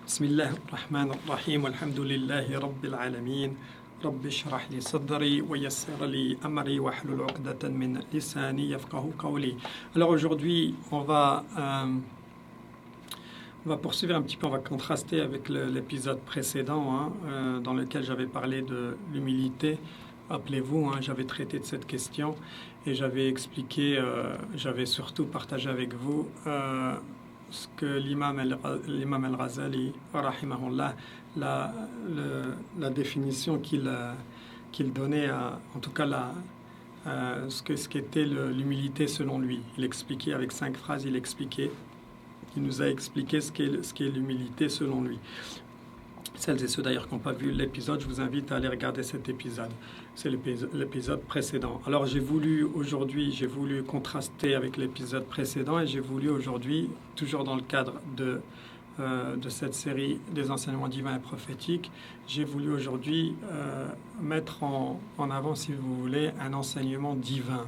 بسم الله الرحمن الرحيم والحمد لله رب العالمين رب اشرح لي صدري ويسر لي أمري واحلل عقدة من لساني يفقه قولي. Alors aujourd'hui, on va poursuivre un petit peu, on va contraster avec l'épisode précédent dans lequel j'avais parlé de l'humilité. Rappelez-vous, j'avais traité de cette question et j'avais expliqué, j'avais surtout partagé avec vous ce que l'imam al-Ghazali, rahimahullah, la définition qu'il donnait, en tout cas ce qu'était l'humilité selon lui. Il expliquait avec 5 phrases, il nous a expliqué ce qu'est l'humilité selon lui. Celles et ceux d'ailleurs qui n'ont pas vu l'épisode, je vous invite à aller regarder cet épisode. C'est l'épisode précédent. Alors j'ai voulu contraster avec l'épisode précédent et j'ai voulu aujourd'hui, toujours dans le cadre de cette série des enseignements divins et prophétiques, j'ai voulu aujourd'hui mettre en avant, si vous voulez, un enseignement divin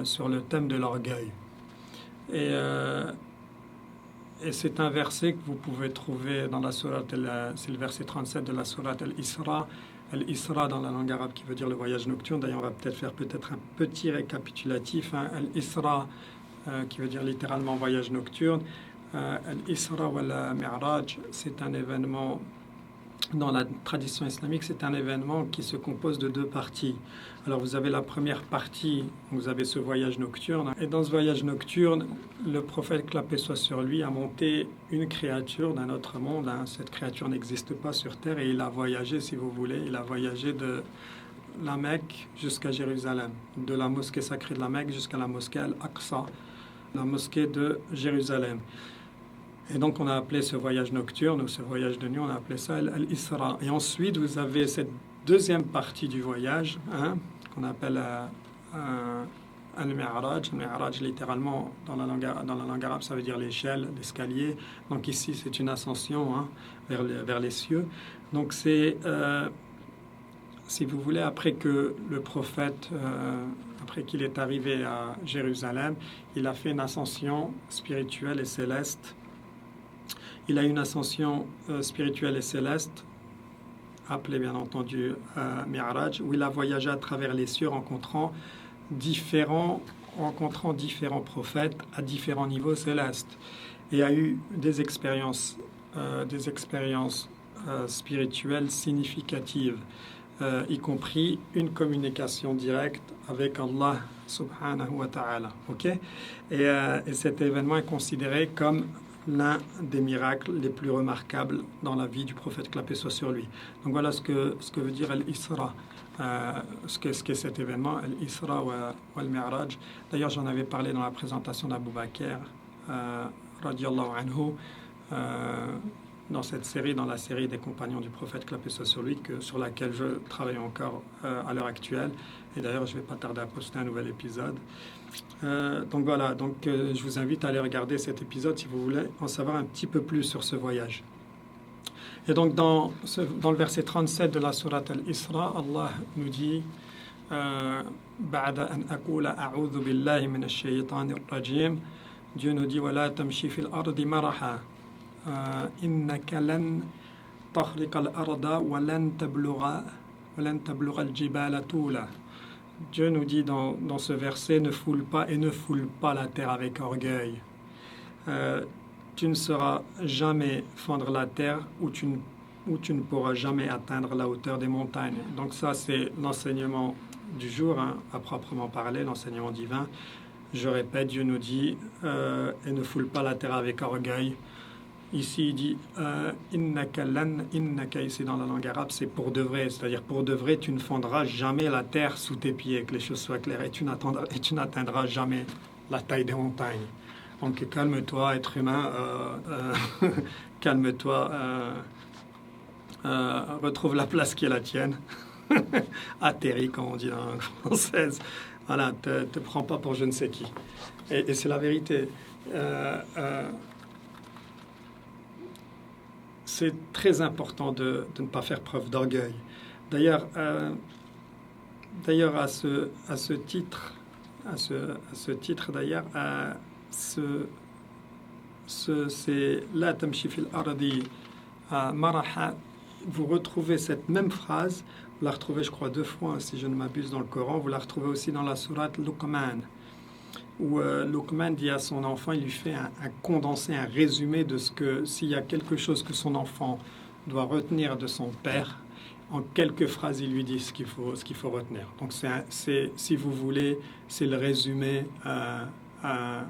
sur le thème de l'orgueil. Et c'est un verset que vous pouvez trouver dans la sourate, c'est le verset 37 de la sourate Al-Isra. Al-Isra dans la langue arabe qui veut dire le voyage nocturne. D'ailleurs, on va faire un petit récapitulatif. Al-Isra qui veut dire littéralement voyage nocturne. Al-Isra ou al-Mi'raj, c'est un événement, dans la tradition islamique, c'est un événement qui se compose de 2 parties. Alors vous avez la première partie, vous avez ce voyage nocturne. Et dans ce voyage nocturne, le prophète, que la paix soit sur lui, a monté une créature d'un autre monde. Cette créature n'existe pas sur terre et il a voyagé, si vous voulez, il a voyagé de la Mecque jusqu'à Jérusalem, de la mosquée sacrée de la Mecque jusqu'à la mosquée Al-Aqsa, la mosquée de Jérusalem. Et donc on a appelé ce voyage nocturne ou ce voyage de nuit, on a appelé ça Al-Isra. Et ensuite vous avez cette deuxième partie du voyage qu'on appelle Al-Mi'raj. Al-Mi'raj littéralement dans la langue arabe ça veut dire l'échelle, l'escalier. Donc ici c'est une ascension vers les cieux. Donc c'est, si vous voulez, après que le prophète, après qu'il est arrivé à Jérusalem, il a fait une ascension spirituelle et céleste. Il a une ascension spirituelle et céleste, appelée bien entendu Mi'raj, où il a voyagé à travers les cieux, rencontrant différents prophètes à différents niveaux célestes, et a eu des expériences spirituelles significatives, y compris une communication directe avec Allah subhanahu wa ta'ala. Et cet événement est considéré comme l'un des miracles les plus remarquables dans la vie du prophète, que la paix soit sur lui. Donc voilà ce que veut dire Al-Isra, ce qu'est cet événement, Al-Isra ou Al-Mi'raj. D'ailleurs, j'en avais parlé dans la présentation d'Abu Bakr, radiallahu anhu, dans la série des compagnons du prophète, que la paix soit sur lui, sur laquelle je travaille encore à l'heure actuelle. Et d'ailleurs, je ne vais pas tarder à poster un nouvel épisode. Donc voilà, je vous invite à aller regarder cet épisode si vous voulez en savoir un petit peu plus sur ce voyage. Et donc dans le verset 37 de la sourate Al-Isra, Allah nous dit بعد أن أقول أعوذ بالله من الشيطان الرجيم, Dieu nous dit ولا تمشي في الأرض مرحا إنك لن تخرق الأرض ولن تبلغ الجبال طولا. Dieu nous dit dans ce verset, ne foule pas la terre avec orgueil. Tu ne sauras jamais fendre la terre ou tu ne pourras jamais atteindre la hauteur des montagnes. Donc ça, c'est l'enseignement du jour, à proprement parler, l'enseignement divin. Je répète, Dieu nous dit, et ne foule pas la terre avec orgueil. Ici, il dit innaka, ici dans la langue arabe, c'est pour de vrai. C'est-à-dire, pour de vrai, tu ne fondras jamais la terre sous tes pieds, que les choses soient claires, et tu n'atteindras jamais la taille des montagnes. Donc, calme-toi, être humain, calme-toi, retrouve la place qui est la tienne. Atterris, comme on dit dans la langue française. Voilà, te prends pas pour je ne sais qui. Et c'est la vérité. C'est très important de ne pas faire preuve d'orgueil. D'ailleurs, à ce titre, d'ailleurs, c'est La tamshi fil ardi maraha. Vous retrouvez cette même phrase, vous la retrouvez, je crois, 2 fois, si je ne m'abuse, dans le Coran. Vous la retrouvez aussi dans la sourate Luqman, où Luqman dit à son enfant, il lui fait un condensé, un résumé de ce que, s'il y a quelque chose que son enfant doit retenir de son père, en quelques phrases, il lui dit ce qu'il faut retenir. Donc, si vous voulez, c'est le résumé.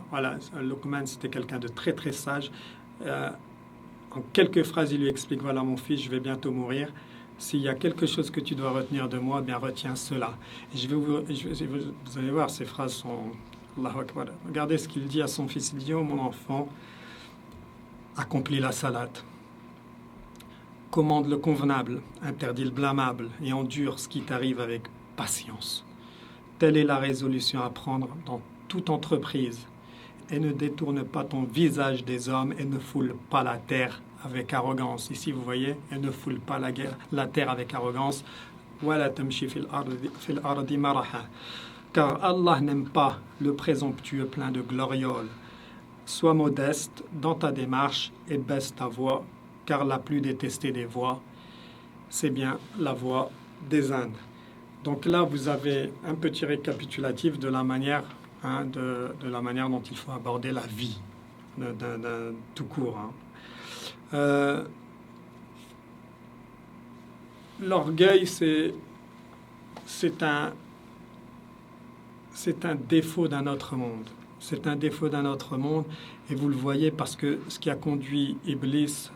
Voilà, Luqman, c'était quelqu'un de très, très sage. En quelques phrases, il lui explique, voilà mon fils, je vais bientôt mourir. S'il y a quelque chose que tu dois retenir de moi, bien retiens cela. Et vous allez voir, ces phrases sont... Allahu Akbar. Regardez ce qu'il dit à son fils. Il dit, oh mon enfant, accomplis la salate. Commande le convenable, interdis le blâmable et endure ce qui t'arrive avec patience. Telle est la résolution à prendre dans toute entreprise. Et ne détourne pas ton visage des hommes et ne foule pas la terre avec arrogance. Ici, vous voyez, et ne foule pas la terre avec arrogance. Wala tamshi fil ardi maraha. Car Allah n'aime pas le présomptueux plein de glorioles. Sois modeste dans ta démarche et baisse ta voix, car la plus détestée des voix, c'est bien la voix des Indes. Donc là, vous avez un petit récapitulatif de la manière, de la manière dont il faut aborder la vie, tout court. L'orgueil, c'est un défaut d'un autre monde. C'est un défaut d'un autre monde, et vous le voyez parce que ce qui a conduit Iblis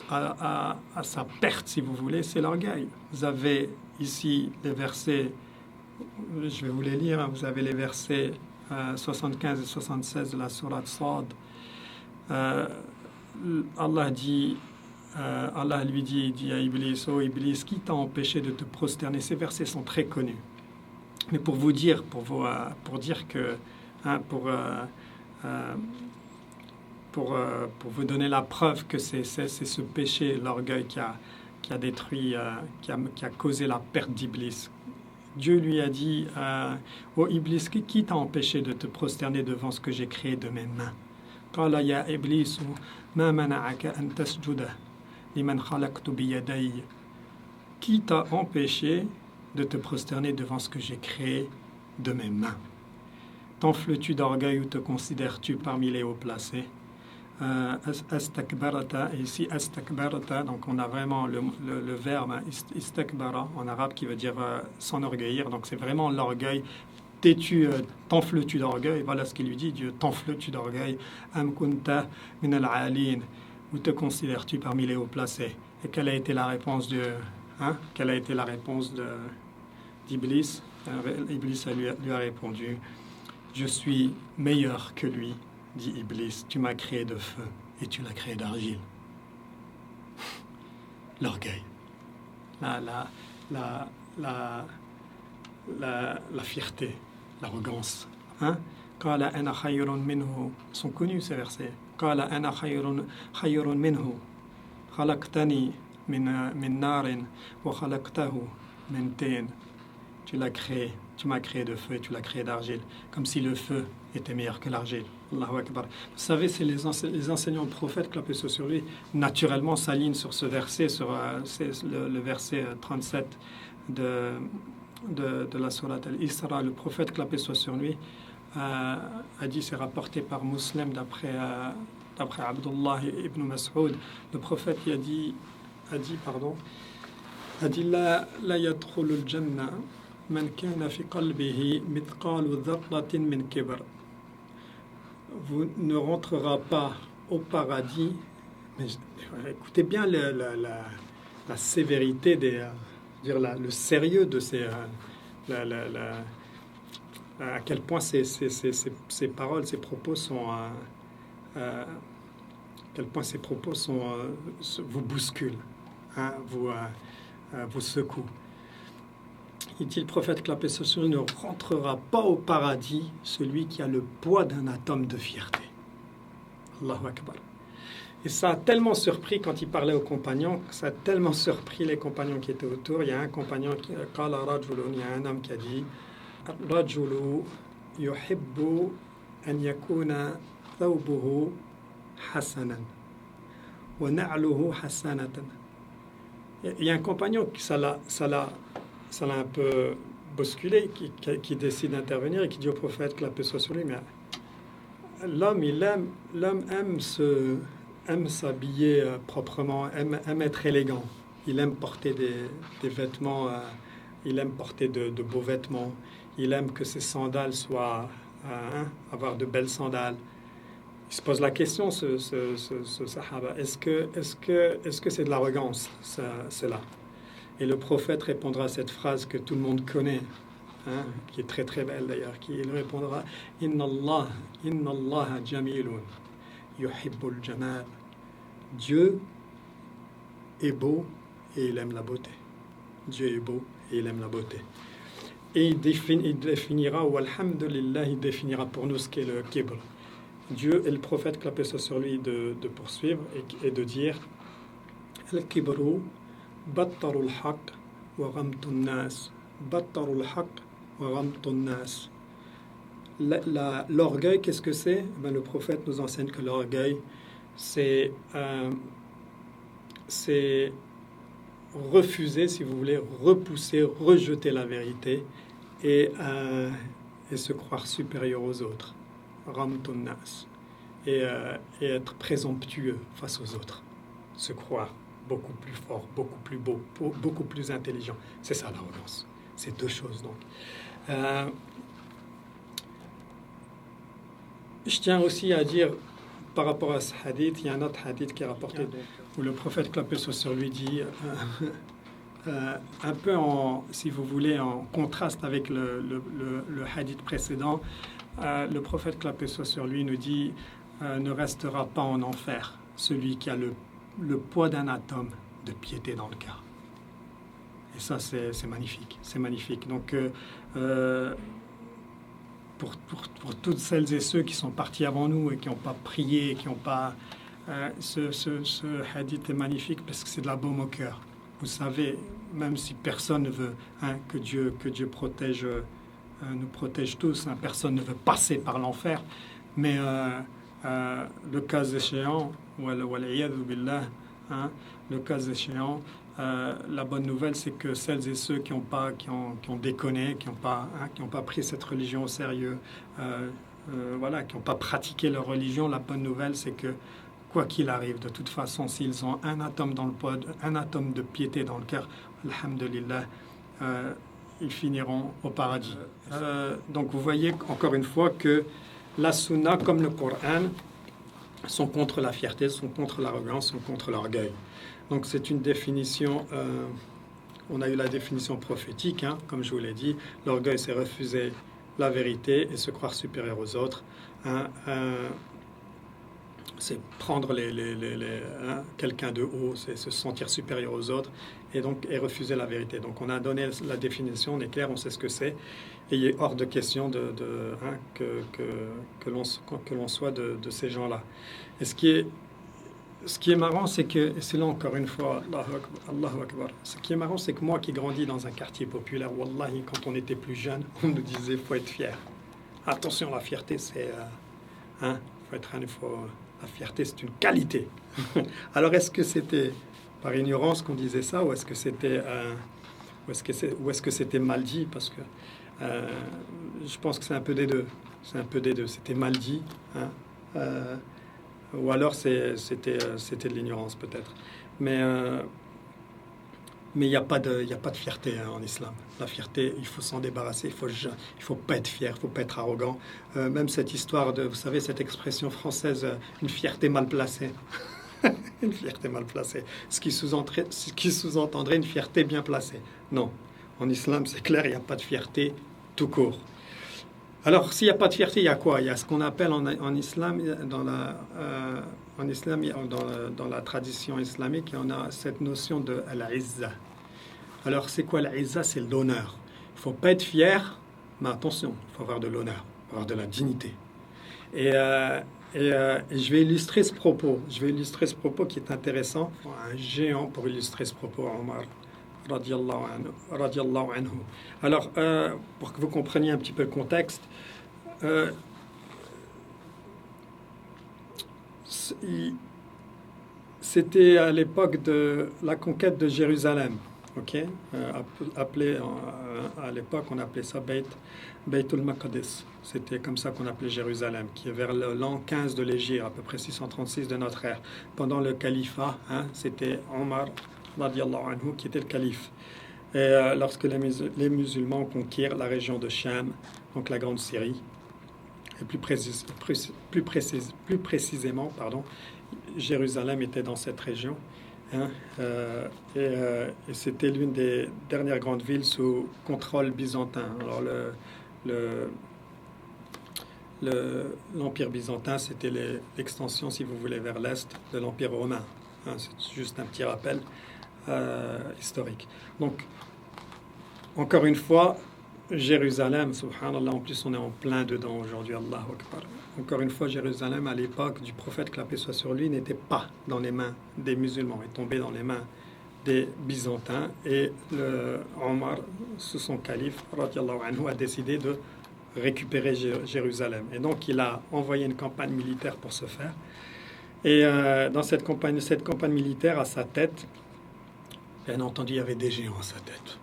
à sa perte, si vous voulez, c'est l'orgueil. Vous avez ici les versets, je vais vous les lire, vous avez les versets 75 et 76 de la sourate Sad. Allah lui dit à Iblis, oh Iblis, qui t'a empêché de te prosterner? Ces versets sont très connus. Mais pour vous dire, pour dire que, pour vous donner la preuve que c'est ce péché, l'orgueil, qui a détruit, qui a causé la perte d'Iblis. Dieu lui a dit, oh Iblis, qui t'a empêché de te prosterner devant ce que j'ai créé de mes mains? قال يا إبليس ما منعك أن تسجد لمن خلقت بيدي. Qui t'a empêché de te prosterner devant ce que j'ai créé de mes mains? T'enfles-tu d'orgueil ou te considères-tu parmi les hauts placés? Astakbarata, et ici astakbarata, donc on a vraiment le verbe istakbara en arabe qui veut dire s'enorgueillir, donc c'est vraiment l'orgueil. T'enfles-tu d'orgueil? Voilà ce qu'il lui dit, Dieu, t'enfles-tu d'orgueil? Am kunta min al-alin, ou te considères-tu parmi les hauts placés? Et quelle a été la réponse quelle a été la réponse d'Iblis? Iblis lui a répondu, je suis meilleur que lui, dit Iblis, tu m'as créé de feu et tu l'as créé d'argile. L'orgueil, la fierté, l'arrogance. Qala ana khayrun minhu. Sont connus ces versets. Qala ana khayrun minhu. Khalaqtani min narin wa khalaqtahu min tin. Tu m'as créé de feu et tu l'as créé d'argile, comme si le feu était meilleur que l'argile. Allahu Akbar. Vous savez, c'est les enseignants de prophètes, que la paix soit sur lui, naturellement s'alignent sur ce verset, c'est le verset 37 de la sourate Al-Isra. Le prophète, que la paix soit sur lui, a dit, c'est rapporté par Muslim d'après Abdullah ibn Mas'ud. Le prophète a dit la yadkhulul jannah man kana fi qalbihi mithqalu dharratin min kibr. Vous ne rentrera pas au paradis, mais écoutez bien la sévérité le sérieux de ces à quel point ces paroles, ces propos sont vous bousculent, vous secouent. Il dit, le prophète, que la paix soit sur lui, ne rentrera pas au paradis celui qui a le poids d'un atome de fierté. Allahu Akbar. Et ça a tellement surpris quand il parlait aux compagnons, ça a tellement surpris les compagnons qui étaient autour. Il y a un compagnon il y a un homme qui a dit, Rajulu yuhibbu an yakuna thawbuhu hasanan wa na'luhu hasanatan. Il y a un compagnon qui ça l'a un peu bousculé, qui décide d'intervenir et qui dit au prophète que la paix soit sur lui, mais l'homme aime s'habiller proprement, aime être élégant. Il aime porter des vêtements, il aime porter de beaux vêtements. Il aime que ses sandales soient, avoir de belles sandales. Il se pose la question, ce sahaba, est-ce que c'est de l'arrogance, cela? Et le prophète répondra à cette phrase que tout le monde connaît, qui est très très belle d'ailleurs, il répondra Inna Allah jamilun yuhibbul jamal. Dieu est beau et il aime la beauté. Dieu est beau et il aime la beauté. Et il définira, ou alhamdulillah, il définira pour nous ce qu'est le kibr. Dieu et le prophète, que la paix soit sur lui, de poursuivre et de dire Al-kibru battarul haq wa ghamtun nas. Battarul haq wa ghamtun nas. L'orgueil, qu'est-ce que c'est? Le prophète nous enseigne que l'orgueil, c'est refuser, si vous voulez, repousser, rejeter la vérité et se croire supérieur aux autres. Ramtun nas. Et être présomptueux face aux autres. Se croire beaucoup plus fort, beaucoup plus beau, beaucoup plus intelligent. C'est ça l'arrogance. C'est deux choses donc. Je tiens aussi à dire, par rapport à ce hadith, il y a un autre hadith qui est rapporté où le prophète, que la paix soit sur lui, dit un peu si vous voulez, en contraste avec le hadith précédent, le prophète, que la paix soit sur lui, nous dit ne restera pas en enfer celui qui a le poids d'un atome de piété dans le cœur. Et ça, c'est magnifique. C'est magnifique. Donc, pour toutes celles et ceux qui sont partis avant nous et qui n'ont pas prié, qui n'ont pas... ce hadith est magnifique parce que c'est de la baume au cœur. Vous savez, même si personne ne veut que Dieu protège, nous protège tous, personne ne veut passer par l'enfer, mais le cas échéant, le cas échéant, la bonne nouvelle, c'est que celles et ceux qui ont déconné, qui n'ont pas pris cette religion au sérieux, qui n'ont pas pratiqué leur religion, la bonne nouvelle, c'est que quoi qu'il arrive, de toute façon, s'ils ont un atome dans le poids, un atome de piété dans le cœur, alhamdulillah, ils finiront au paradis. Donc vous voyez encore une fois que la sunna, comme le Coran, sont contre la fierté, sont contre l'arrogance, sont contre l'orgueil. Donc c'est une définition, on a eu la définition prophétique, comme je vous l'ai dit, l'orgueil c'est refuser la vérité et se croire supérieur aux autres. C'est prendre quelqu'un de haut, c'est se sentir supérieur aux autres et refuser la vérité. Donc on a donné la définition, on est clair, on sait ce que c'est, et il est hors de question que l'on soit de ces gens-là. Et ce qui est marrant, c'est que, et c'est là encore une fois, Allahu Akbar, ce qui est marrant, c'est que moi qui grandis dans un quartier populaire, wallahi, quand on était plus jeune, on nous disait faut être fier. Attention, la fierté, c'est... faut être la fierté, c'est une qualité. Alors, est-ce que c'était par ignorance qu'on disait ça, ou est-ce que c'était mal dit? Parce que je pense que c'est un peu des deux. C'est un peu des deux. C'était mal dit, ou alors c'était de l'ignorance peut-être. Mais il n'y a pas de fierté en islam. La fierté, il faut s'en débarrasser. Il faut pas être fier, il faut pas être arrogant. Même cette histoire vous savez, cette expression française, une fierté mal placée. Une fierté mal placée. Ce qui sous-entendrait une fierté bien placée. Non. En islam, c'est clair, il n'y a pas de fierté tout court. Alors, s'il n'y a pas de fierté, il y a quoi? Il y a ce qu'on appelle en islam, dans la tradition islamique, on a cette notion de al-izza. Alors, c'est quoi l'izza? C'est l'honneur. Il ne faut pas être fier, mais attention, il faut avoir de l'honneur, avoir de la dignité. Et je vais illustrer ce propos. Je vais illustrer ce propos qui est intéressant. Un géant pour illustrer ce propos, Omar. Radiallahu anhu. Alors, pour que vous compreniez un petit peu le contexte, c'était à l'époque de la conquête de Jérusalem. Ok, appelé, à l'époque, on appelait ça Beit al-Maqdis. C'était comme ça qu'on appelait Jérusalem, qui est vers l'an 15 de l'Hégire, à peu près 636 de notre ère. Pendant le califat, c'était Omar radiallahu anhu qui était le calife. Et lorsque les musulmans conquirent la région de Cham, donc la Grande Syrie, et plus précisément, Jérusalem était dans cette région. Et c'était l'une des dernières grandes villes sous contrôle byzantin. Alors l'Empire byzantin, c'était l'extension, si vous voulez, vers l'est de l'Empire romain. C'est juste un petit rappel historique. Donc, encore une fois, Jérusalem, subhanallah, en plus on est en plein dedans aujourd'hui, Allahu Akbar. Encore une fois, Jérusalem, à l'époque du prophète, que la paix soit sur lui, n'était pas dans les mains des musulmans, est tombé dans les mains des Byzantins. Et Omar, sous son calife, radiallahu anhu, a décidé de récupérer Jérusalem. Et donc, il a envoyé une campagne militaire pour ce faire. Et dans cette campagne militaire, à sa tête, bien entendu, il y avait des géants à sa tête.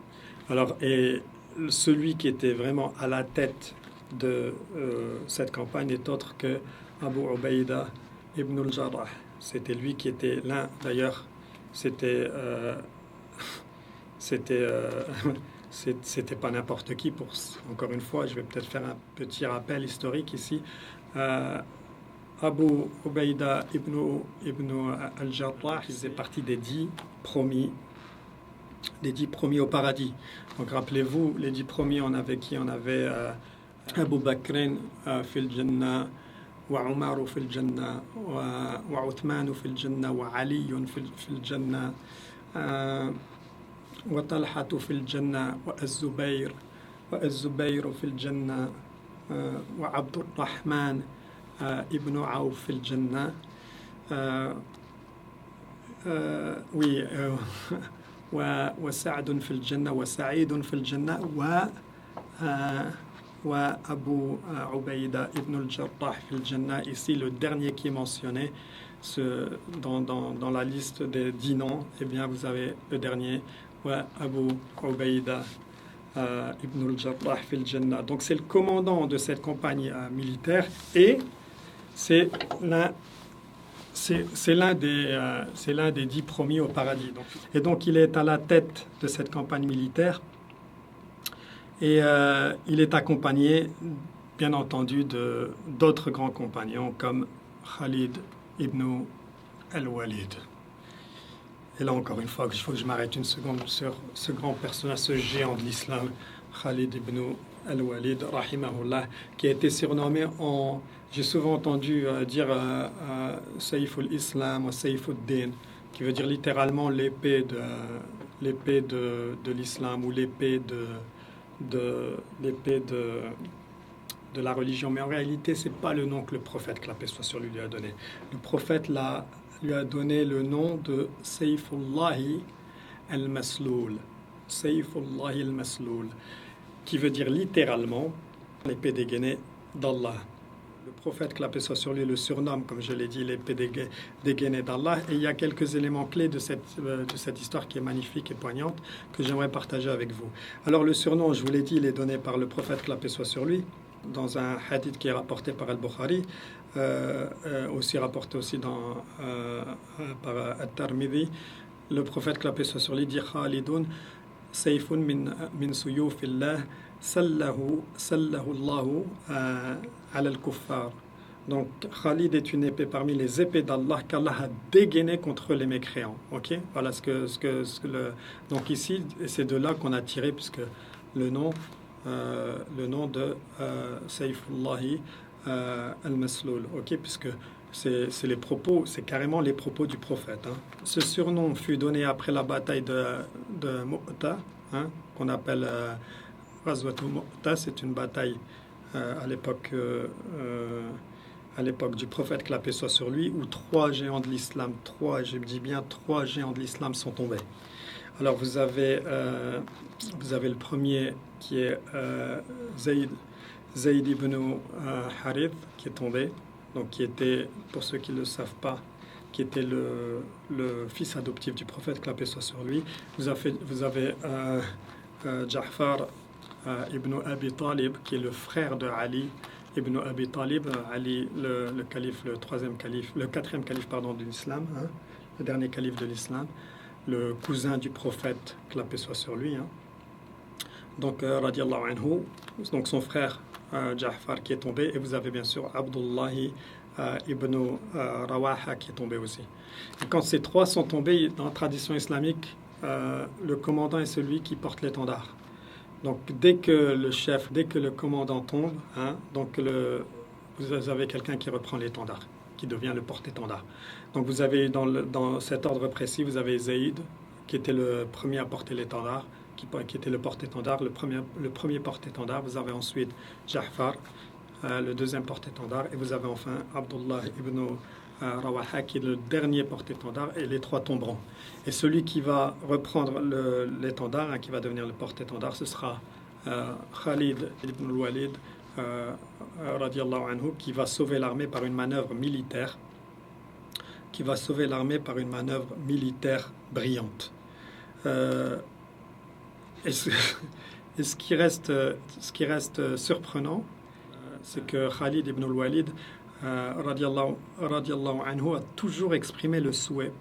Alors, et celui qui était vraiment à la tête de cette campagne n'est autre que Abu Ubaïda ibn al-Jarrah. C'était lui qui était l'un, d'ailleurs, c'était pas n'importe qui. Encore une fois, je vais peut-être faire un petit rappel historique ici. Abu Ubaïda ibn al-Jarrah faisait partie des 10 promis au paradis. Donc rappelez-vous, les 10 premiers, on avait qui? On avait Abu Bakrin fil Jannah, wa Umar fil Jannah, wa Uthman fil Jannah, wa Ali fil Jannah, wa Talha fil Jannah, wa Az-Zubayr fil Jannah, wa Abdul Rahman ibn Auf fil Jannah. Oui. وسعد في الجنة وسعيد في الجنة وأبو عبيدة ibn al-Jarrah في الجنة. Ici, le dernier qui est mentionné dans la liste des 10 noms, eh bien, vous avez le dernier, Abu Ubaïda ibn al-Jarrah في الجنة. Donc, c'est le commandant de cette campagne militaire et c'est l'un des 10 promis au paradis. Et donc, il est à la tête de cette campagne militaire et il est accompagné, bien entendu, d'autres grands compagnons comme Khalid ibn al-Walid. Et là, encore une fois, il faut que je m'arrête une seconde sur ce grand personnage, ce géant de l'islam, Khalid ibn al-Walid, rahimahullah, qui a été surnommé J'ai souvent entendu dire Saïf al-Islam ou Saïf al-Din, qui veut dire littéralement l'épée de l'islam ou l'épée de la religion. Mais en réalité, ce n'est pas le nom que le prophète, que la paix soit sur lui, a donné. Le prophète lui a donné le nom de Saïfullahi al-Masloul. Saïfullahi al-Masloul, qui veut dire littéralement l'épée dégainée d'Allah. Le prophète, que la paix soit sur lui, le surnomme, comme je l'ai dit, l'épée dégainée d'Allah. Et il y a quelques éléments clés de cette histoire qui est magnifique et poignante que j'aimerais partager avec vous. Alors le surnom, je vous l'ai dit, il est donné par le prophète, que la paix soit sur lui, dans un hadith qui est rapporté par Al-Bukhari, aussi rapporté aussi par At-Tirmidhi. Le prophète, que la paix soit sur lui, dit Khalidun sayfun min suyufillah sallahu Allahu ala al-kuffar. Donc Khalid est une épée parmi les épées d'Allah qu'Allah a dégainé contre les mécréants. Ok, voilà donc ici, c'est de là qu'on a tiré, puisque le nom de Saïfullahi al-Masloul. Ok, puisque c'est les propos, c'est carrément les propos du prophète. Ce surnom fut donné après la bataille de Mu'ta, qu'on appelle Ghazwat Mu'ta. C'est une bataille à l'époque du prophète, que la paix soit sur lui, où 3 géants de l'islam, 3 géants de l'islam sont tombés. Alors vous avez le premier qui est Zayd ibn Harith, qui est tombé. donc qui était, pour ceux qui ne le savent pas, qui était le fils adoptif du prophète, que la paix soit sur lui. Vous avez Ja'far ibn Abi Talib, qui est le frère de Ali ibn Abi Talib, Ali le calife, le quatrième calife pardon, de l'islam, hein, le dernier calife de l'islam, le cousin du prophète, que la paix soit sur lui. Hein. Donc, radiallahu anhu, donc son frère Ja'far qui est tombé, et vous avez bien sûr Abdullahi ibn Rawaha qui est tombé aussi. Et quand ces trois sont tombés, dans la tradition islamique, le commandant est celui qui porte l'étendard. Donc dès que le commandant tombe, hein, donc vous avez quelqu'un qui reprend l'étendard, qui devient le porte-étendard. Donc vous avez dans cet ordre précis, vous avez Zaïd, qui était le premier à porter l'étendard, qui était le porte-étendard, le premier porte-étendard. Vous avez ensuite Ja'far, le deuxième porte-étendard, et vous avez enfin Abdullah ibn Rawaha, qui est le dernier porte-étendard, et les trois tomberont. Et celui qui va reprendre l'étendard, hein, qui va devenir le porte-étendard, ce sera Khalid ibn al-Walid, radiallahu anhu, qui va sauver l'armée par une manœuvre militaire, brillante. Et ce qui reste surprenant, c'est que Khalid ibn al-Walid, radiallahu anhu, a toujours exprimé le souhait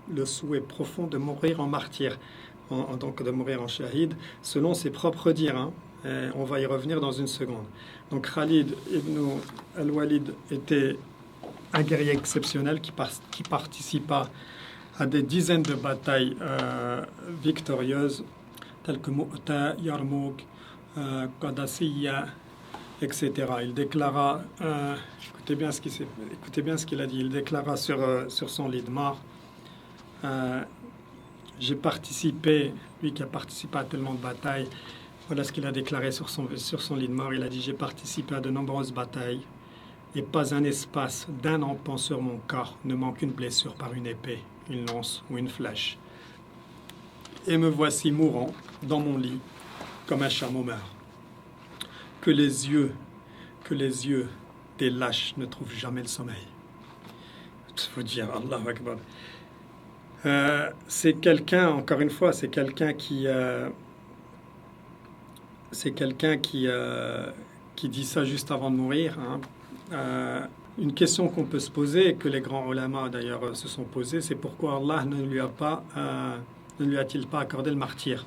profond de mourir en martyr, donc de mourir en shahid, selon ses propres dires. Hein. On va y revenir dans une seconde. Donc Khalid ibn al-Walid était un guerrier exceptionnel qui participa à des dizaines de batailles victorieuses, telles que Mu'ta, Yarmouk, Qadasiyya, etc. Il déclara, écoutez bien ce qu'il a dit, il déclara sur son lit de mort, j'ai participé, lui qui a participé à tellement de batailles, voilà ce qu'il a déclaré sur son lit de mort. Il a dit: j'ai participé à de nombreuses batailles, et pas un espace d'un empan sur mon corps ne manque une blessure par une épée, une lance ou une flèche. Et me voici mourant dans mon lit, comme un chameau meurt. Que les yeux des lâches ne trouvent jamais le sommeil. Il faut dire Allahu Akbar. C'est quelqu'un, encore une fois, c'est quelqu'un qui dit ça juste avant de mourir. Hein. Une question qu'on peut se poser, et que les grands ulama d'ailleurs se sont posés, c'est pourquoi Allah ne lui a-t-il pas accordé le martyr?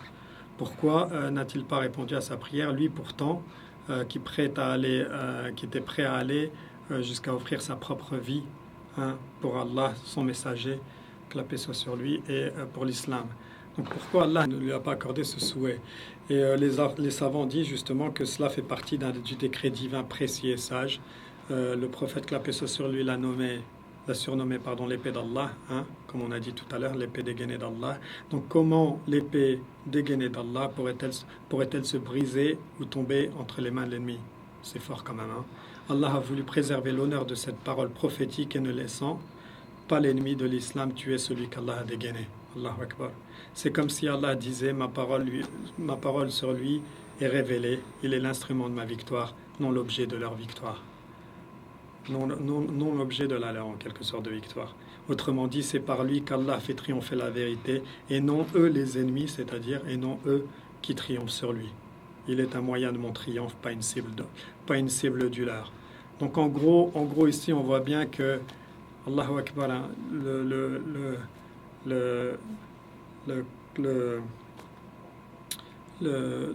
Pourquoi n'a-t-il pas répondu à sa prière, lui pourtant, qui était prêt à aller jusqu'à offrir sa propre vie, hein, pour Allah, son messager, que la paix soit sur lui, et pour l'islam. Donc pourquoi Allah ne lui a pas accordé ce souhait? Et les savants disent justement que cela fait partie du décret divin précis et sage. Le prophète, que la paix soit sur lui, l'a surnommé l'épée d'Allah, hein, comme on a dit tout à l'heure, l'épée dégainée d'Allah. Donc comment l'épée dégainée d'Allah pourrait-elle se briser ou tomber entre les mains de l'ennemi? C'est fort quand même. Hein. Allah a voulu préserver l'honneur de cette parole prophétique et ne laissant pas l'ennemi de l'islam tuer celui qu'Allah a dégainé. Allahu Akbar. C'est comme si Allah disait: ma parole sur lui est révélée, il est l'instrument de ma victoire, non l'objet de leur victoire. Non l'objet de la leur, en quelque sorte, de victoire. Autrement dit, c'est par lui qu'Allah fait triompher la vérité, et non eux les ennemis, c'est-à-dire, et non eux qui triomphent sur lui. Il est un moyen de mon triomphe, pas une cible du leur. Donc en gros ici, on voit bien que Allahu Akbar, hein,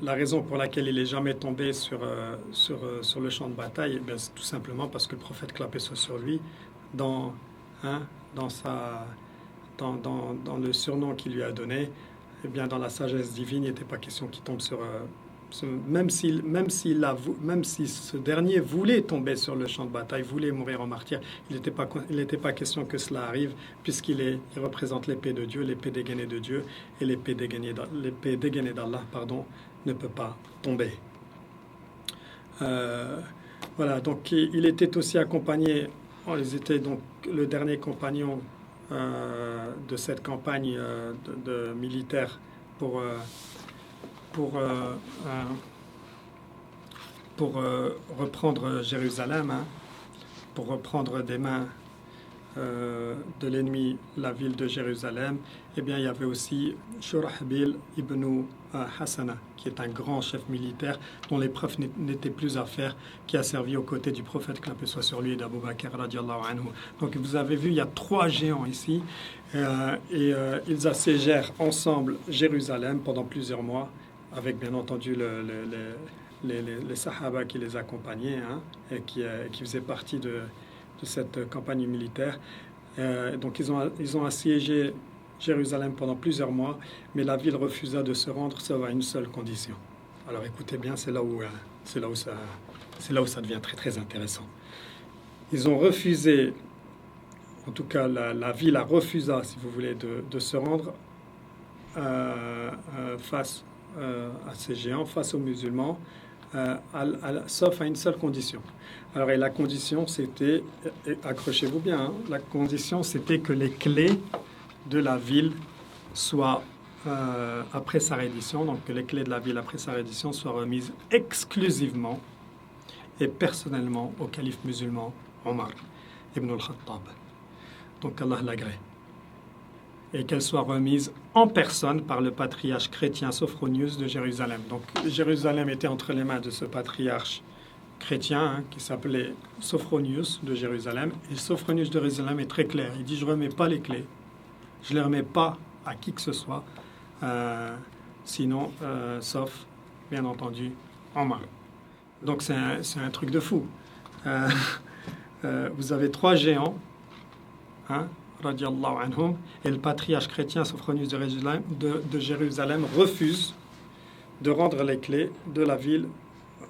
la raison pour laquelle il n'est jamais tombé sur le champ de bataille, eh c'est tout simplement parce que le prophète, que la paix soit sur lui, dans le surnom qu'il lui a donné, eh bien, dans la sagesse divine, il n'était pas question qu'il tombe sur... même si ce dernier voulait tomber sur le champ de bataille, voulait mourir en martyr, il n'était pas question que cela arrive, puisqu'il représente l'épée de Dieu, l'épée dégainée de Dieu, et l'épée dégainée d'Allah, ne peut pas tomber. Voilà, donc il était aussi accompagné, ils étaient donc le dernier compagnon de cette campagne de militaire pour reprendre Jérusalem, hein, pour reprendre des mains de l'ennemi la ville de Jérusalem, eh bien, il y avait aussi Shurahbil ibn Hassana, qui est un grand chef militaire dont les preuves n'étaient plus à faire, qui a servi aux côtés du prophète, que la paix soit sur lui, et d'Abu Bakr radiallahu anhu. Donc vous avez vu, il y a trois géants ici, ils assiégèrent ensemble Jérusalem pendant plusieurs mois, avec bien entendu les Sahaba qui les accompagnaient, hein, et qui faisaient partie de cette campagne militaire. Donc ils ont assiégé Jérusalem pendant plusieurs mois, mais la ville refusa de se rendre, sauf à une seule condition. Alors écoutez bien, c'est là où ça devient très très intéressant. Ils ont refusé, en tout cas la ville a refusé, si vous voulez, de se rendre face à ces géants, face aux musulmans, sauf à une seule condition. Alors, et la condition, c'était, accrochez-vous bien, hein, la condition, c'était que les clés de la ville soient, après sa reddition, donc que les clés de la ville après sa reddition soient remises exclusivement et personnellement au calife musulman Omar ibn al-Khattab. Donc, Allah l'agrée. Et qu'elles soient remises en personne par le patriarche chrétien Sophronius de Jérusalem. Donc Jérusalem était entre les mains de ce patriarche chrétien, hein, qui s'appelait Sophronius de Jérusalem. Et Sophronius de Jérusalem est très clair. Il dit, je ne remets pas les clés. Je ne les remets pas à qui que ce soit. Sinon, sauf, bien entendu, Omar. Donc c'est un truc de fou. Vous avez trois géants, hein, radiallahu anhum, et le patriarche chrétien Sophronius de Jérusalem refuse de rendre les clés de la ville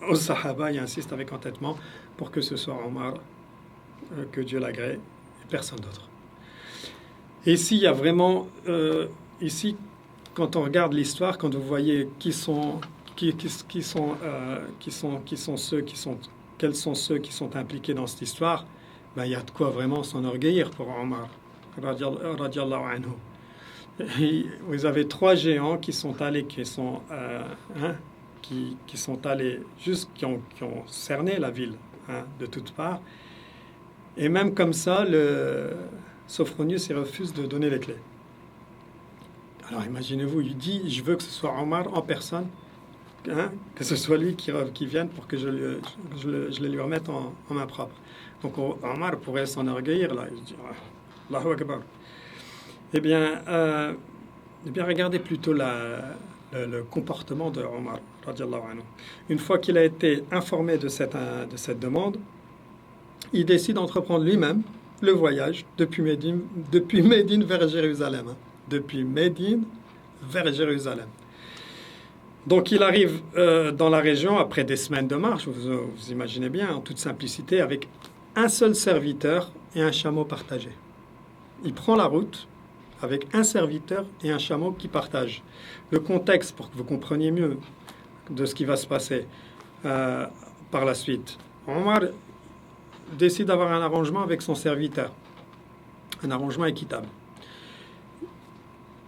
aux Sahaba et insiste avec entêtement pour que ce soit Omar, que Dieu l'agrée, et personne d'autre. Et ici, il y a vraiment, ici, quand on regarde l'histoire, quand vous voyez quels sont ceux qui sont impliqués dans cette histoire, ben, il y a de quoi vraiment s'enorgueillir pour Omar radiallahu anhu. Et vous avez trois géants qui sont allés, qui sont allés qui ont cerné la ville, hein, de toutes parts. Et même comme ça, le Sophronius refuse de donner les clés. Alors imaginez-vous, il dit, je veux que ce soit Omar en personne, hein, que ce soit lui qui vienne pour que je les lui remette en main propre. Donc Omar pourrait s'enorgueillir là. Il dit, Allahu Akbar. Eh bien, regardez plutôt le comportement de Omar radiallahu anhu. Une fois qu'il a été informé de cette demande, il décide d'entreprendre lui-même le voyage depuis Médine vers Jérusalem. Hein. Depuis Médine vers Jérusalem. Donc il arrive dans la région après des semaines de marche, vous imaginez bien, en toute simplicité, avec un seul serviteur et un chameau partagé. Il prend la route avec un serviteur et un chameau qui partagent. Le contexte, pour que vous compreniez mieux de ce qui va se passer par la suite. Omar décide d'avoir un arrangement avec son serviteur, un arrangement équitable.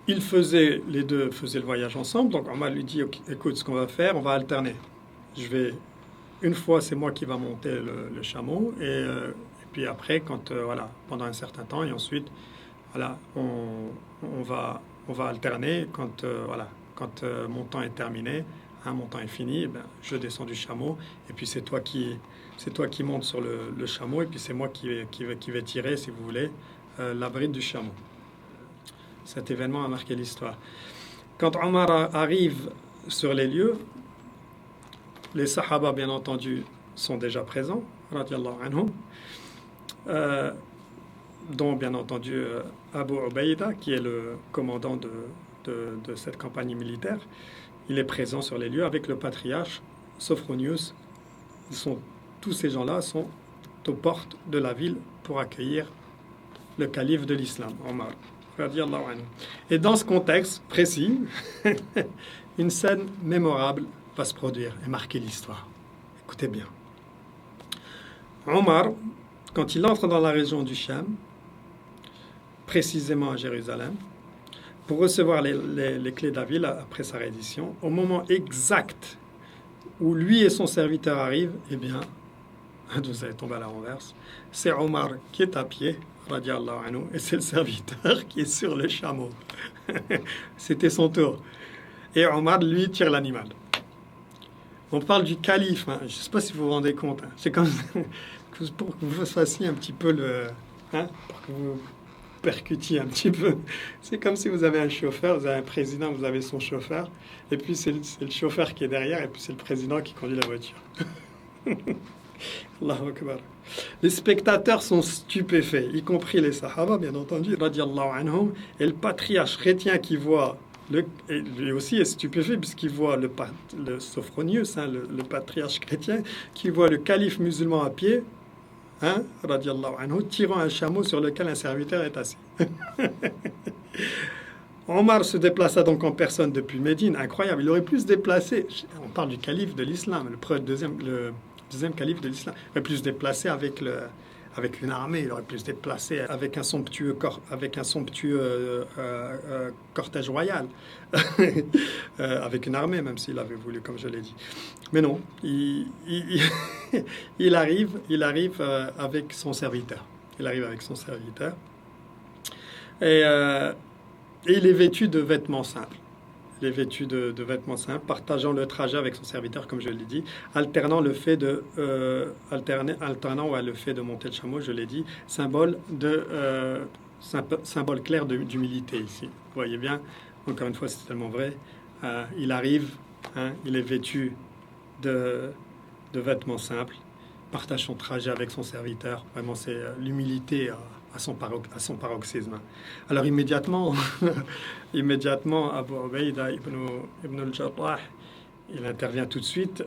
Les deux faisaient le voyage ensemble, donc Omar lui dit, écoute, ce qu'on va faire, on va alterner. Une fois, c'est moi qui va monter le chameau, et puis après, pendant un certain temps, et ensuite, voilà, on va alterner quand mon temps est terminé, hein, mon temps est fini, ben, je descends du chameau, et puis c'est toi qui montes sur le chameau, et puis c'est moi qui vais tirer, si vous voulez, la bride du chameau. Cet événement a marqué l'histoire. Quand Omar arrive sur les lieux, les Sahaba, bien entendu, sont déjà présents, radiallahu anhum, dont, bien entendu, Abu Ubaïda, qui est le commandant de cette campagne militaire. Il est présent sur les lieux avec le patriarche Sophronius. Tous ces gens-là sont aux portes de la ville pour accueillir le calife de l'islam, Omar. Et dans ce contexte précis, une scène mémorable va se produire et marquer l'histoire. Écoutez bien. Omar, quand il entre dans la région du Cham, précisément à Jérusalem, pour recevoir les clés de la ville après sa reddition, au moment exact où lui et son serviteur arrivent, eh bien, vous allez tomber à la renverse. C'est Omar qui est à pied, radiallahu anhu, et c'est le serviteur qui est sur le chameau. C'était son tour. Et Omar, lui, tire l'animal. On parle du calife, hein. Je ne sais pas si vous vous rendez compte. Hein. C'est comme pour que vous fassiez un petit peu pour que vous percutiez un petit peu. C'est comme si vous avez un chauffeur, vous avez un président, vous avez son chauffeur, et puis c'est le chauffeur qui est derrière, et puis c'est le président qui conduit la voiture. Allahu Akbar. Les spectateurs sont stupéfaits, y compris les Sahaba, bien entendu, radiallahu anhum, et le patriarche chrétien qui voit, lui aussi est stupéfait, puisqu'il voit le Sophronius, le patriarche chrétien, qui voit le calife musulman à pied, radiallahu anhu, tirant un chameau sur lequel un serviteur est assis. Omar se déplaça donc en personne depuis Médine, incroyable, il aurait pu se déplacer, on parle du calife de l'islam, le deuxième calife de l'islam, il aurait pu se déplacer avec une armée, il aurait pu se déplacer avec un somptueux cortège royal, avec une armée, même s'il avait voulu, comme je l'ai dit. Mais non, il arrive avec son serviteur. Il arrive avec son serviteur. Et il est vêtu de vêtements simples. Il est vêtu de vêtements simples, partageant le trajet avec son serviteur, comme je l'ai dit, alternant le fait de monter le chameau, je l'ai dit, symbole clair d'humilité ici. Vous voyez bien, encore une fois, c'est tellement vrai. Il arrive, il est vêtu de vêtements simples, partage son trajet avec son serviteur. Vraiment, c'est l'humilité à son paroxysme. Alors immédiatement, Abu Ubaïda ibn al-Jarrah, il intervient tout de suite.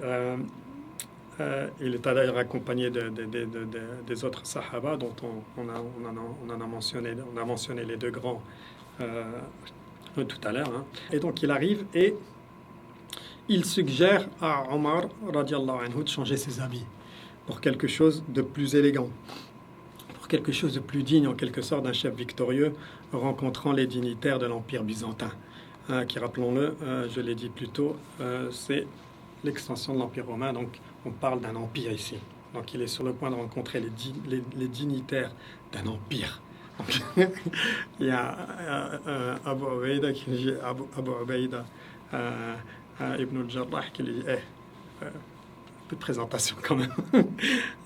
Il est d'ailleurs accompagné des autres Sahaba dont on a mentionné les deux grands tout à l'heure. Et donc il arrive et il suggère à Omar radiallahu anhu de changer ses habits pour quelque chose de plus élégant, pour quelque chose de plus digne en quelque sorte d'un chef victorieux rencontrant les dignitaires de l'Empire byzantin, qui, rappelons-le, je l'ai dit plus tôt, c'est l'extension de l'Empire romain, donc on parle d'un empire ici. Donc il est sur le point de rencontrer les dignitaires d'un empire. Donc, il y a Abu Ubaïda qui dit, Abu Ubaïda Ibn al-Jarrah qui lui dit un peu de présentation quand même.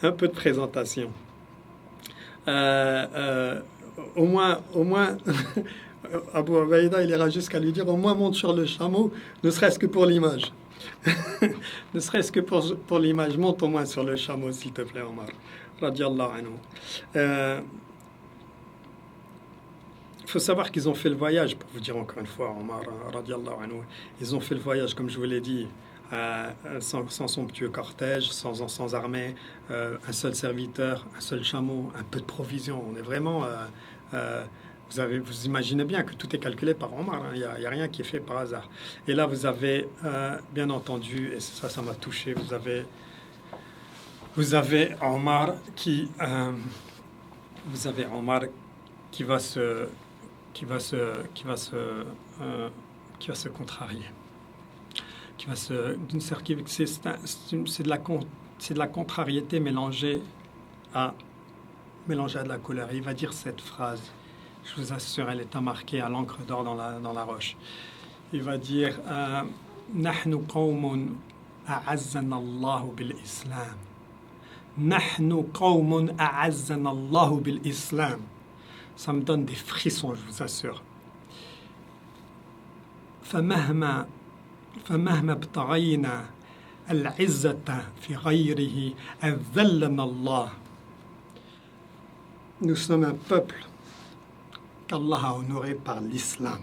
Un peu de présentation. Au moins Abu Ubaïda, il ira jusqu'à lui dire au moins monte sur le chameau, ne serait-ce que pour l'image. Ne serait-ce que pour l'image, monte au moins sur le chameau, s'il te plaît, Omar. Radiallahu anhu. Il faut savoir qu'ils ont fait le voyage, pour vous dire encore une fois, Omar, radiallahu anhu, ils ont fait le voyage, comme je vous l'ai dit, sans somptueux cortège, sans armée, un seul serviteur, un seul chameau, un peu de provisions. On est vraiment... vous imaginez bien que tout est calculé par Omar, il n'y a rien qui est fait par hasard. Et là, vous avez, bien entendu, et ça m'a touché, vous avez Omar qui va se contrarier, c'est de la contrariété mélangée à de la colère. Il va dire cette phrase, je vous assure, elle est marquée à l'encre d'or dans la roche. Il va dire Nahnu qawmun a'azzana Allahu bil-Islam. Nahnu qawmun a'azzana Allahu bil-Islam. Ça me donne des frissons, je vous assure. فمهما ابتغينا العزة في غيره أذلنا الله. Nous sommes un peuple qu'Allah a honoré par l'islam.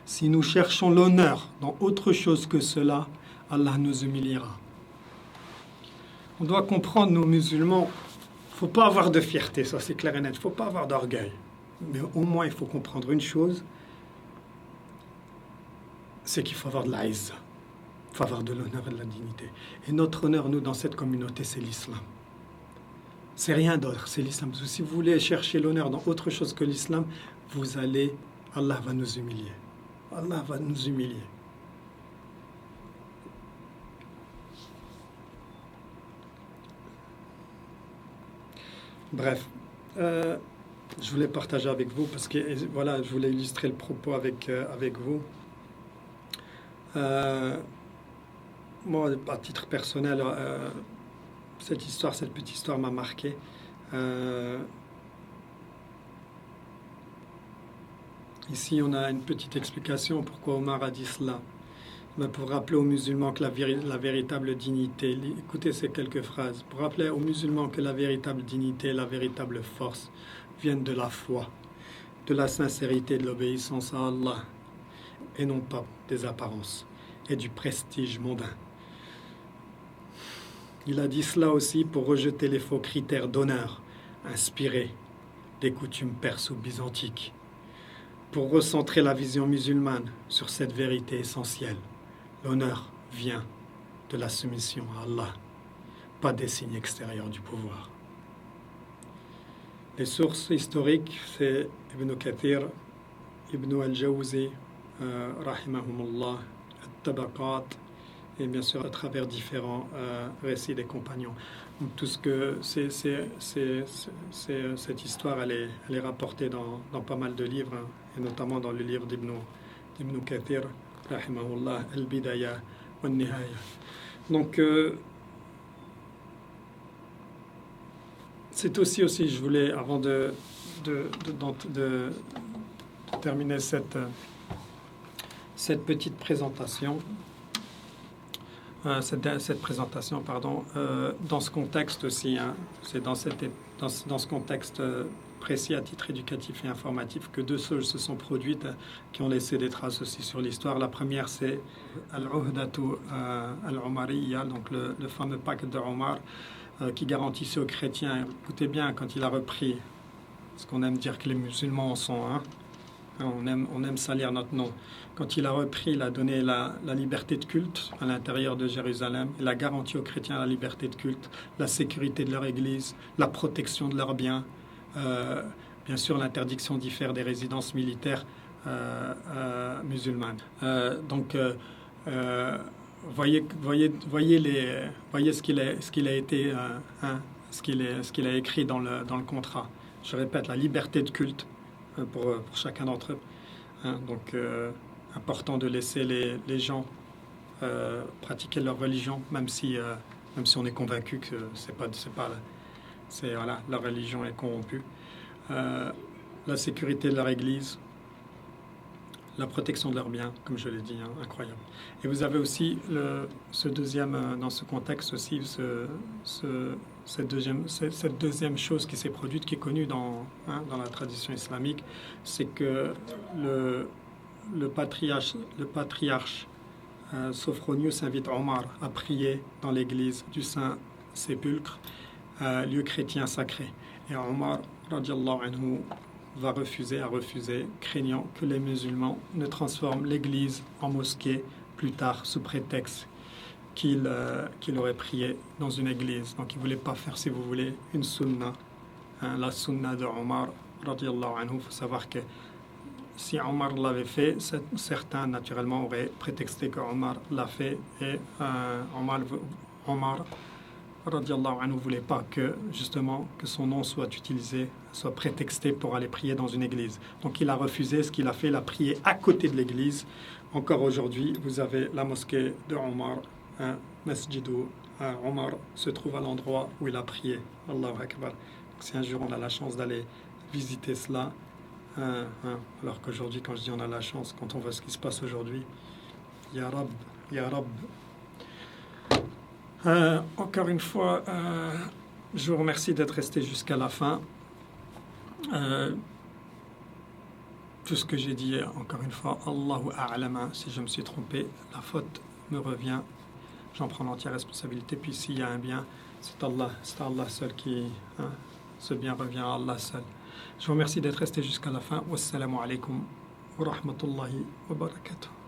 Si nous cherchons l'honneur dans autre chose que cela, Allah nous humiliera. On doit comprendre, nous musulmans, il ne faut pas avoir de fierté, ça c'est clair et net, il ne faut pas avoir d'orgueil. Mais au moins, il faut comprendre une chose, c'est qu'il faut avoir de la izza, il faut avoir de l'honneur et de la dignité. Et notre honneur, nous, dans cette communauté, c'est l'islam. C'est rien d'autre, c'est l'islam. Si vous voulez chercher l'honneur dans autre chose que l'islam, Allah va nous humilier. Allah va nous humilier. Bref, je voulais partager avec vous parce que voilà, je voulais illustrer le propos avec vous. Moi, à titre personnel, cette petite histoire m'a marqué. Ici, on a une petite explication pourquoi Omar a dit cela. Mais pour rappeler aux musulmans que la véritable dignité, écoutez ces quelques phrases, pour rappeler aux musulmans que la véritable dignité, la véritable force viennent de la foi, de la sincérité, de l'obéissance à Allah, et non pas des apparences et du prestige mondain. Il a dit cela aussi pour rejeter les faux critères d'honneur inspirés des coutumes perses ou byzantiques, pour recentrer la vision musulmane sur cette vérité essentielle. L'honneur vient de la soumission à Allah, pas des signes extérieurs du pouvoir. Les sources historiques, c'est Ibn Kathir, Ibn al-Jawzi, rahimahumullah, al-Tabaqat, et bien sûr à travers différents récits des compagnons. Donc tout ce que cette histoire, elle est rapportée dans pas mal de livres, hein, et notamment dans le livre d'Ibn Kathir, rahimahullah, al-Bidaya wa al-Nihaya. Donc c'est aussi, je voulais, avant de terminer cette petite présentation, cette présentation, dans ce contexte aussi, hein, c'est dans ce contexte précis à titre éducatif et informatif que deux choses se sont produites qui ont laissé des traces aussi sur l'histoire. La première, c'est Al-Uhdatu Al-Umariyya, donc le fameux pacte de Omar, qui garantissait aux chrétiens, écoutez bien, quand il a repris, parce qu'on aime dire que les musulmans en sont, hein, on aime salir notre nom. Quand il a repris, il a donné la liberté de culte à l'intérieur de Jérusalem. Il a garanti aux chrétiens la liberté de culte, la sécurité de leur église, la protection de leurs biens. Bien sûr, l'interdiction d'y faire des résidences militaires musulmanes. Donc, voyez ce qu'il a été, hein, ce qu'il a écrit dans le contrat. Je répète, la liberté de culte pour chacun d'entre eux. Hein, donc, important de laisser les gens pratiquer leur religion, même si on est convaincu que voilà, leur religion est corrompue. La sécurité de leur église, la protection de leurs biens, comme je l'ai dit, hein, incroyable. Et vous avez aussi ce deuxième, dans ce contexte aussi, cette deuxième chose qui s'est produite, qui est connue dans la tradition islamique, c'est que le patriarche Sophronius invite Omar à prier dans l'église du Saint-Sépulcre, lieu chrétien sacré. Et Omar, radiallahu anhu, a refusé, craignant que les musulmans ne transforment l'église en mosquée plus tard sous prétexte qu'il aurait prié dans une église. Donc il ne voulait pas faire, si vous voulez, une sunna, hein, la sunna de Omar, radiallahu anhu. Il faut savoir que si Omar l'avait fait, certains naturellement auraient prétexté que Omar l'a fait, et Omar radiallahu anhu ne voulait pas que son nom soit utilisé, soit prétexté pour aller prier dans une église. Donc il a refusé. Ce qu'il a fait, il a prié à côté de l'église. Encore aujourd'hui, vous avez la mosquée de Omar, hein, Masjidou Omar se trouve à l'endroit où il a prié. Allahu Akbar. Donc, si un jour on a la chance d'aller visiter cela, alors qu'aujourd'hui, quand je dis on a la chance, quand on voit ce qui se passe aujourd'hui, Ya Rab, Ya Rab. Encore une fois, je vous remercie d'être resté jusqu'à la fin. Tout ce que j'ai dit, encore une fois, Allahu A'lam, si je me suis trompé, la faute me revient. J'en prends l'entière responsabilité. Puis s'il y a un bien, c'est Allah seul qui... ce bien revient à Allah seul. Je vous remercie d'être resté jusqu'à la fin. Wassalamu alaikum wa rahmatullahi wa barakatuh.